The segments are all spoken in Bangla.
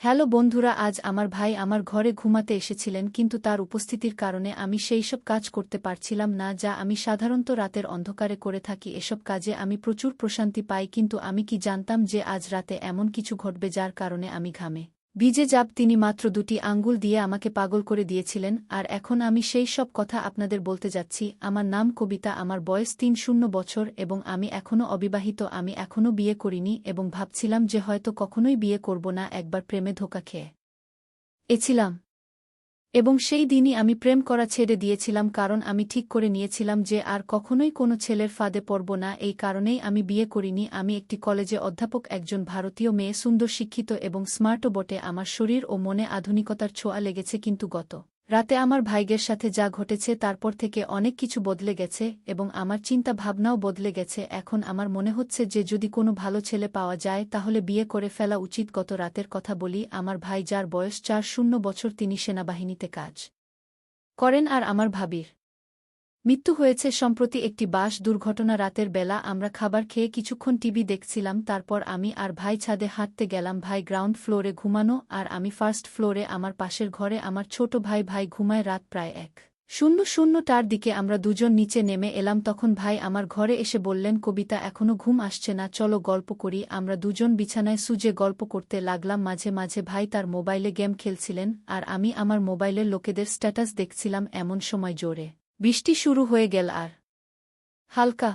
হ্যালো বন্ধুরা, আজ আমার ভাই আমার ঘরে ঘুমাতে এসেছিলেন, কিন্তু তার উপস্থিতির কারণে আমি সেইসব কাজ করতে পারছিলাম না যা আমি সাধারণত রাতের অন্ধকারে করে থাকি। এসব কাজে আমি প্রচুর প্রশান্তি পাই, কিন্তু আমি কি জানতাম যে আজ রাতে এমন কিছু ঘটবে যার কারণে আমি ঘামে ভিজে যাব। তিনি মাত্র 2টি আঙ্গুল দিয়ে আমাকে পাগল করে দিয়েছিলেন, আর এখন আমি সেই সব কথা আপনাদের বলতে যাচ্ছি। আমার নাম কবিতা, আমার বয়স 30 বছর এবং আমি এখনও অবিবাহিত। আমি এখনও বিয়ে করিনি এবং ভাবছিলাম যে হয়তো কখনোই বিয়ে করব না, একবার প্রেমে ধোঁকা খেয়ে এছিলাম। এবং সেই দিনই আমি প্রেম করা ছেড়ে দিয়েছিলাম, কারণ আমি ঠিক করে নিয়েছিলাম যে আর কখনোই কোনো ছেলের ফাঁদে পড়ব না। এই কারণেই আমি বিয়ে করিনি। আমি একটি কলেজে অধ্যাপক, একজন ভারতীয় মেয়ে, সুন্দর, শিক্ষিত এবং স্মার্টও বটে। আমার শরীর ও মনে আধুনিকতার ছোঁয়া লেগেছে, কিন্তু গত রাতে আমার ভাইয়ের সাথে যা ঘটেছে তারপর থেকে অনেক কিছু বদলে গেছে এবং আমার চিন্তা ভাবনাও বদলে গেছে। এখন আমার মনে হচ্ছে যে যদি কোনো ভালো ছেলে পাওয়া যায় তাহলে বিয়ে করে ফেলা উচিত। গত রাতের কথা বলি। আমার ভাই, যার বয়স 40 বছর, তিনি সেনাবাহিনীতে কাজ করেন আর আমার ভাবির মৃত্যু হয়েছে সম্প্রতি একটি বাস দুর্ঘটনা। রাতের বেলা আমরা খাবার খেয়ে কিছুক্ষণ টিভি দেখছিলাম, তারপর আমি আর ভাই ছাদে হাঁটতে গেলাম। ভাই গ্রাউন্ড ফ্লোরে ঘুমানো আর আমি ফার্স্ট ফ্লোরে আমার পাশের ঘরে। আমার ছোট ভাই ঘুমায়। রাত প্রায় 1:00টার দিকে আমরা দুজন নিচে নেমে এলাম। তখন ভাই আমার ঘরে এসে বললেন, কবিতা, এখনো ঘুম আসছে না, চলো গল্প করি। আমরা দুজন বিছানায় শুয়ে গল্প করতে লাগলাম। মাঝে মাঝে ভাই তার মোবাইলে গেম খেলছিলেন আর আমি আমার মোবাইলের লোকেদের স্ট্যাটাস দেখছিলাম। এমন সময় জোরে বৃষ্টি শুরু হয়ে গেল আর হালকা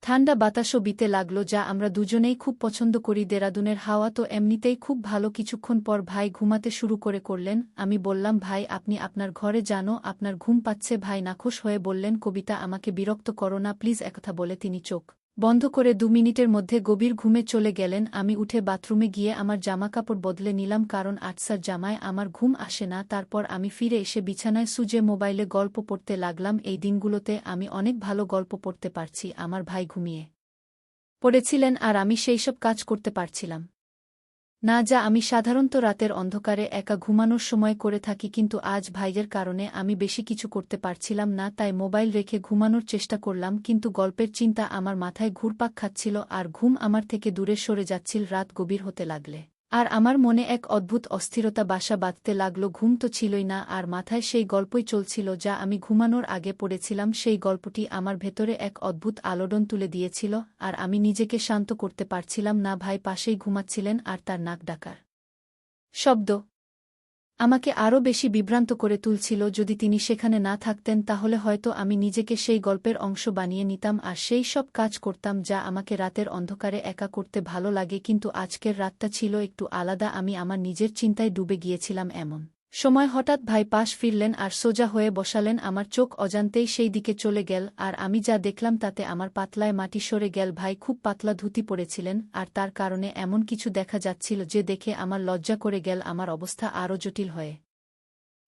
ঠান্ডা বাতাসও বিতে লাগল, যা আমরা দুজনেই খুব পছন্দ করি। দেরাদুনের হাওয়া তো এমনিতেই খুব ভালো। কিছুক্ষণ পর ভাই ঘুমাতে শুরু করলেন। আমি বললাম, ভাই, আপনি আপনার ঘরে জানো, আপনার ঘুম পাচ্ছে। ভাই নাখোশ হয়ে বললেন, কবিতা, আমাকে বিরক্ত করো না প্লিজ। একথা বলে তিনি চোখ বন্ধ করে 2 মিনিটের মধ্যে গভীর ঘুমে চলে গেলেন। আমি উঠে বাথরুমে গিয়ে আমার জামাকাপড় বদলে নিলাম, কারণ আটসার জামায় আমার ঘুম আসে না। তারপর আমি ফিরে এসে বিছানায় শুয়ে মোবাইলে গল্প পড়তে লাগলাম। এই দিনগুলোতে আমি অনেক ভালো গল্প পড়তে পারছি। আমার ভাই ঘুমিয়ে পড়েছিলেন আর আমি সেইসব কাজ করতে পারছিলাম না যা আমি সাধারণত রাতের অন্ধকারে একা ঘুমানোর সময় করে থাকি। কিন্তু আজ ভাইয়ের কারণে আমি বেশি কিছু করতে পারছিলাম না, তাই মোবাইল রেখে ঘুমানোর চেষ্টা করলাম। কিন্তু গল্পের চিন্তা আমার মাথায় ঘুরপাক খাচ্ছিল আর ঘুম আমার থেকে দূরে সরে যাচ্ছিল। রাত গভীর হতে লাগলে আর আমার মনে এক অদ্ভুত অস্থিরতা বাসা বাঁধতে লাগল। ঘুম তো ছিলই না আর মাথায় সেই গল্পই চলছিল যা আমি ঘুমানোর আগে পড়েছিলাম। সেই গল্পটি আমার ভেতরে এক অদ্ভুত আলোড়ন তুলে দিয়েছিল আর আমি নিজেকে শান্ত করতে পারছিলাম না। ভাই পাশেই ঘুমাচ্ছিলেন আর তার নাক ডাকার শব্দ আমাকে আরও বেশি বিভ্রান্ত করে তুলছিল। যদি তিনি সেখানে না থাকতেন তাহলে হয়তো আমি নিজেকে সেই গল্পের অংশ বানিয়ে নিতাম আর সেই সব কাজ করতাম যা আমাকে রাতের অন্ধকারে একা করতে ভালো লাগে। কিন্তু আজকের রাতটা ছিল একটু আলাদা। আমি আমার নিজের চিন্তায় ডুবে গিয়েছিলাম। এমন সময় হঠাৎ ভাই পাশ ফিরলেন আর সোজা হয়ে বসালেন। আমার চোখ অজান্তেই সেই দিকে চলে গেল আর আমি যা দেখলাম তাতে আমার পাতলায় মাটি সরে গেল। ভাই খুব পাতলা ধুতি পরেছিলেন আর তার কারণে এমন কিছু দেখা যাচ্ছিল যে দেখে আমার লজ্জা করে গেল। আমার অবস্থা আরও জটিল হয়ে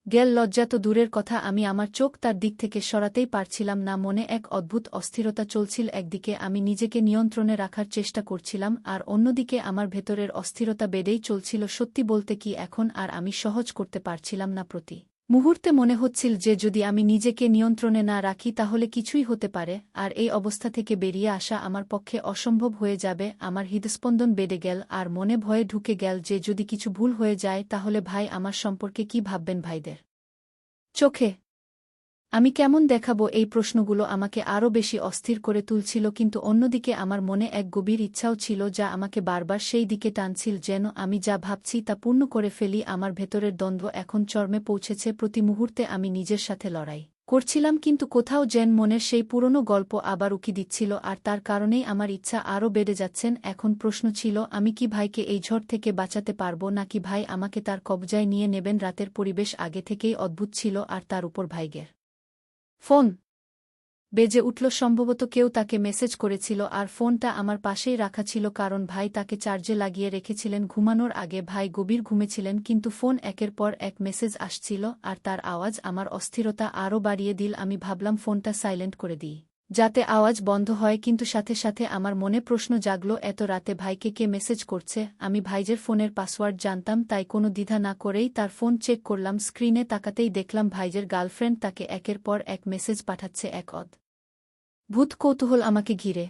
গেল। লজ্জা তো দূরের কথা, আমি আমার চোখ তার দিক থেকে সরাতেই পারছিলাম না। মনে এক অদ্ভুত অস্থিরতা চলছিল। একদিকে আমি নিজেকে নিয়ন্ত্রণে রাখার চেষ্টা করছিলাম আর অন্যদিকে আমার ভেতরের অস্থিরতা বেড়েই চলছিল। সত্যি বলতে কি, এখন আর আমি সহ্য করতে পারছিলাম না। প্রতি মুহূর্তে মনে হচ্ছিল যে যদি আমি নিজেকে নিয়ন্ত্রণে না রাখি তাহলে কিছুই হতে পারে আর এই অবস্থা থেকে বেরিয়ে আসা আমার পক্ষে অসম্ভব হয়ে যাবে। আমার হৃদস্পন্দন বেড়ে গেল আর মনে ভয়ে ঢুকে গেল যে যদি কিছু ভুল হয়ে যায় তাহলে ভাই আমার সম্পর্কে কি ভাববেন। ভাইদের চোখে আমি কেমন দেখাবো, এই প্রশ্নগুলো আমাকে আরও বেশি অস্থির করে তুলছিল। কিন্তু অন্যদিকে আমার মনে এক গভীর ইচ্ছাও ছিল যা আমাকে বারবার সেই দিকে টানছিল, যেন আমি যা ভাবছি তা পূর্ণ করে ফেলি। আমার ভেতরের দ্বন্দ্ব এখন চরমে পৌঁছেছে। প্রতি মুহূর্তে আমি নিজের সাথে লড়াই করছিলাম, কিন্তু কোথাও যেন মনের সেই পুরনো গল্প আবার উকি দিচ্ছিল আর তার কারণেই আমার ইচ্ছা আরও বেড়ে যাচ্ছেন। এখন প্রশ্ন ছিল, আমি কি ভাইকে এই ঝড় থেকে বাঁচাতে পারবো নাকি ভাই আমাকে তার কবজায় নিয়ে নেবেন। রাতের পরিবেশ আগে থেকেই অদ্ভুত ছিল আর তার উপর ভাইয়ের ফোন বেজে উঠল। সম্ভবত কেউ তাকে মেসেজ করেছিল আর ফোনটা আমার পাশেই রাখা ছিল, কারণ ভাই তাকে চার্জে লাগিয়ে রেখেছিলেন ঘুমানোর আগে। ভাই গভীর ঘুমেছিলেন, কিন্তু ফোন একের পর এক মেসেজ আসছিল আর তার আওয়াজ আমার অস্থিরতা আরও বাড়িয়ে দিল। আমি ভাবলাম ফোনটা সাইলেন্ট করে দিই যাতে আওয়াজ বন্ধ হয়, কিন্তু সাথে সাথে আমার মনে প্রশ্ন জাগল, এত রাতে ভাইকে কে মেসেজ করছে। আমি ভাইজের ফোনের পাসওয়ার্ড জানতাম, তাই কোনো দ্বিধা না করেই তার ফোন চেক করলাম। স্ক্রিনে তাকাতেই দেখলাম ভাইজের গার্লফ্রেন্ড তাকে একের পর এক মেসেজ পাঠাচ্ছে। এক ভূত কৌতূহল আমাকে ঘিরে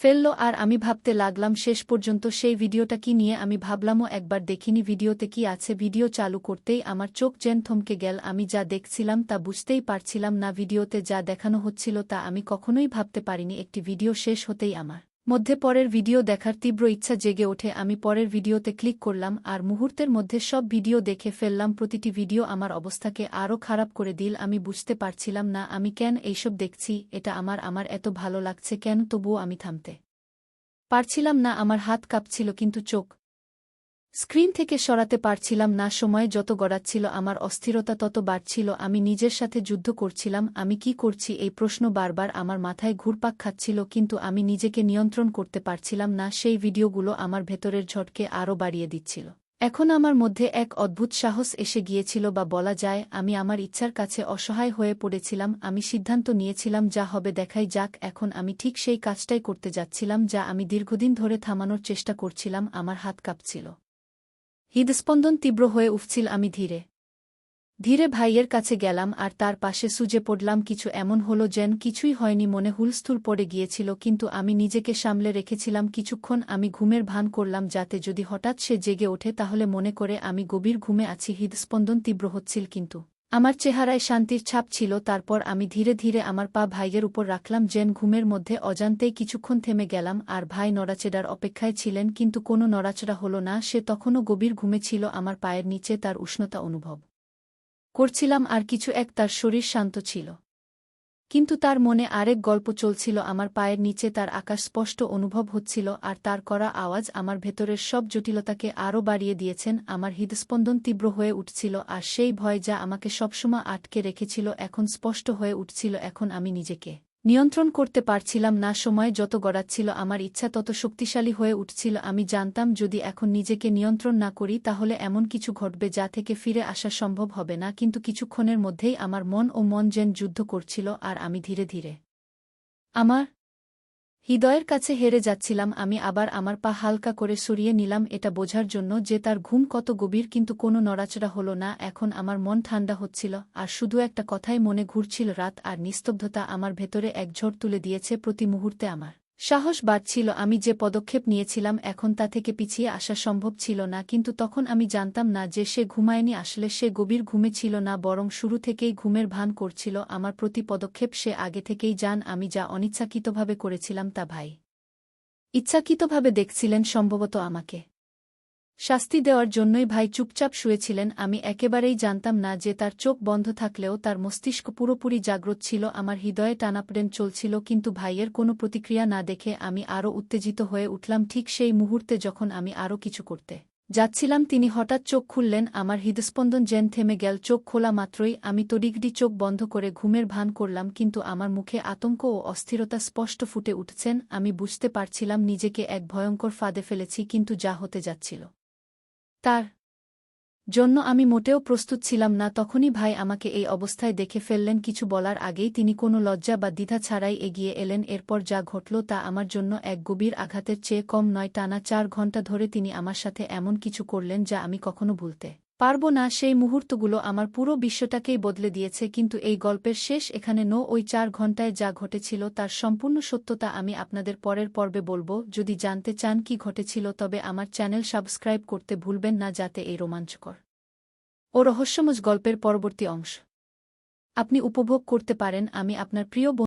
ফেলল আর আমি ভাবতে লাগলাম শেষ পর্যন্ত সেই ভিডিওটা কি নিয়ে আমি ভাবলামও একবার দেখিনি ভিডিওতে কি আছে ভিডিও চালু করতেই আমার চোখ যেন থমকে গেল আমি যা দেখছিলাম তা বুঝতেই পারছিলাম না ভিডিওতে যা দেখানো হচ্ছিল তা আমি কখনোই ভাবতে পারিনি একটি ভিডিও শেষ হতেই আমার মধ্যে পরের ভিডিও দেখার তীব্র ইচ্ছা জেগে ওঠে আমি পরের ভিডিওতে ক্লিক করলাম আর মুহূর্তের মধ্যে সব ভিডিও দেখে ফেললাম প্রতিটি ভিডিও আমার অবস্থাকে আরও খারাপ করে দিল আমি বুঝতে পারছিলাম না আমি কেন এইসব দেখছি এটা আমার এত ভালো লাগছে কেন তবুও আমি থামতে পারছিলাম না আমার হাত কাঁপছিল কিন্তু চোখ স্ক্রিন থেকে সরাতে পারছিলাম না সময় যত গড়াচ্ছিল আমার অস্থিরতা তত বাড়ছিল আমি নিজের সাথে যুদ্ধ করছিলাম আমি কি করছি এই প্রশ্ন বারবার আমার মাথায় ঘুরপাক খাচ্ছিল কিন্তু আমি নিজেকে নিয়ন্ত্রণ করতে পারছিলাম না সেই ভিডিওগুলো আমার ভেতরের ঝটকে আরও বাড়িয়ে দিচ্ছিল এখন আমার মধ্যে এক অদ্ভুত সাহস এসে গিয়েছিল বা বলা যায় আমি আমার ইচ্ছার কাছে অসহায় হয়ে পড়েছিলাম আমি সিদ্ধান্ত নিয়েছিলাম যা হবে দেখাই যাক এখন আমি ঠিক সেই কাজটাই করতে যাচ্ছিলাম যা আমি দীর্ঘদিন ধরে থামানোর চেষ্টা করছিলাম আমার হাত কাঁপছিল হৃদস্পন্দন তীব্র হয়ে উঠছিল আমি ধীরে ধীরে ভাইয়ের কাছে গেলাম আর তার পাশে সুজে পড়লাম কিছু এমন হলো যেন কিছুই হয়নি মনে হুলস্থুল পড়ে গিয়েছিল কিন্তু আমি নিজেকে সামলে রেখেছিলাম কিছুক্ষণ আমি ঘুমের ভান করলাম যাতে যদি হঠাৎ সে জেগে ওঠে তাহলে মনে করে আমি গভীর ঘুমে আছি হৃদস্পন্দন তীব্র হচ্ছিল কিন্তু আমার চেহারায় শান্তির ছাপ ছিল তারপর আমি ধীরে ধীরে আমার পা ভাইয়ের উপর রাখলাম যেন ঘুমের মধ্যে অজান্তেই কিছুক্ষণ থেমে গেলাম আর ভাই নড়াচড়ার অপেক্ষায় ছিলেন কিন্তু কোনো নড়াচড়া হলো না সে তখনও গভীর ঘুমে ছিল আমার পায়ের নিচে তার উষ্ণতা অনুভব করছিলাম আর কিছু এক তার শরীর শান্ত ছিল কিন্তু তার মনে আরেক গল্প চলছিল আমার পায়ের নিচে তার আকাশ স্পষ্ট অনুভব হচ্ছিল আর তার করা আওয়াজ আমার ভেতরের সব জটিলতাকে আরও বাড়িয়ে দিয়েছেন আমার হৃদস্পন্দন তীব্র হয়ে উঠছিল আর সেই ভয় যা আমাকে সবসময় আটকে রেখেছিল এখন স্পষ্ট হয়ে উঠছিল এখন আমি নিজেকে নিয়ন্ত্রণ করতে পারছিলাম না সময় যত গড়াচ্ছিল আমার ইচ্ছা তত শক্তিশালী হয়ে উঠছিল আমি জানতাম যদি এখন নিজেকে নিয়ন্ত্রণ না করি তাহলে এমন কিছু ঘটবে যা থেকে ফিরে আসা সম্ভব হবে না কিন্তু কিছুক্ষণের মধ্যেই আমার মন যেন যুদ্ধ করছিল আর আমি ধীরে ধীরে আমার হৃদয়ের কাছে হেরে যাচ্ছিলাম আমি আবার আমার পা হালকা করে সরিয়ে নিলাম এটা বোঝার জন্য যে তার ঘুম কত গভীর কিন্তু কোনো নড়াচড়া হলো না এখন আমার মন ঠান্ডা হচ্ছিল আর শুধু একটা কথাই মনে ঘুরছিল রাত আর নিস্তব্ধতা আমার ভেতরে এক ঝড় তুলে দিয়েছে প্রতি মুহূর্তে আমার সাহস বাড়ছিল আমি যে পদক্ষেপ নিয়েছিলাম এখন তা থেকে পিছিয়ে আসা সম্ভব ছিল না কিন্তু তখন আমি জানতাম না যে সে ঘুমায়নি আসলে সে গভীর ঘুমে ছিল না বরং শুরু থেকেই ঘুমের ভান করছিল আমার প্রতি পদক্ষেপ সে আগে থেকেই জান আমি যা অনিচ্ছাকৃতভাবে করেছিলাম তা ভাই ইচ্ছাকৃতভাবে দেখছিলেন সম্ভবত আমাকে শাস্তি দেওয়ার জন্যই ভাই চুপচাপ শুয়েছিলেন আমি একেবারেই জানতাম না যে তার চোখ বন্ধ থাকলেও তার মস্তিষ্ক পুরোপুরি জাগ্রত ছিল আমার হৃদয়ে টানাপড়েন চলছিল কিন্তু ভাইয়ের কোনো প্রতিক্রিয়া না দেখে আমি আরও উত্তেজিত হয়ে উঠলাম ঠিক সেই মুহূর্তে যখন আমি আরও কিছু করতে যাচ্ছিলাম তিনি হঠাৎ চোখ খুললেন আমার হৃদস্পন্দন যেন থেমে গেল চোখ খোলা মাত্রই আমি তড়িঘড়ি চোখ বন্ধ করে ঘুমের ভান করলাম কিন্তু আমার মুখে আতঙ্ক ও অস্থিরতা স্পষ্ট ফুটে উঠছেন আমি বুঝতে পারছিলাম নিজেকে এক ভয়ঙ্কর ফাঁদে ফেলেছি কিন্তু যা হতে যাচ্ছিল তার জন্য আমি মোটেও প্রস্তুত ছিলাম না তখনই ভাই আমাকে এই অবস্থায় দেখে ফেললেন কিছু বলার আগেই তিনি কোনো লজ্জা বা দ্বিধা ছাড়াই এগিয়ে এলেন এরপর যা ঘটল তা আমার জন্য এক গভীর আঘাতের চেয়ে কম নয় টানা ৪ ঘণ্টা ধরে তিনি আমার সাথে এমন কিছু করলেন যা আমি কখনো ভুলতে পারব না সেই মুহূর্তগুলো আমার পুরো বিশ্বটাকেই বদলে দিয়েছে কিন্তু এই গল্পের শেষ এখানে ওই ৪ ঘণ্টায় যা ঘটেছিল তার সম্পূর্ণ সত্যতা আমি আপনাদের পরের পর্বে বলবো যদি জানতে চান কি ঘটেছিল তবে আমার চ্যানেল সাবস্ক্রাইব করতে ভুলবেন না যাতে এই রোমাঞ্চকর ও রহস্যময় গল্পের পরবর্তী অংশ আপনি উপভোগ করতে পারেন আমি আপনার প্রিয়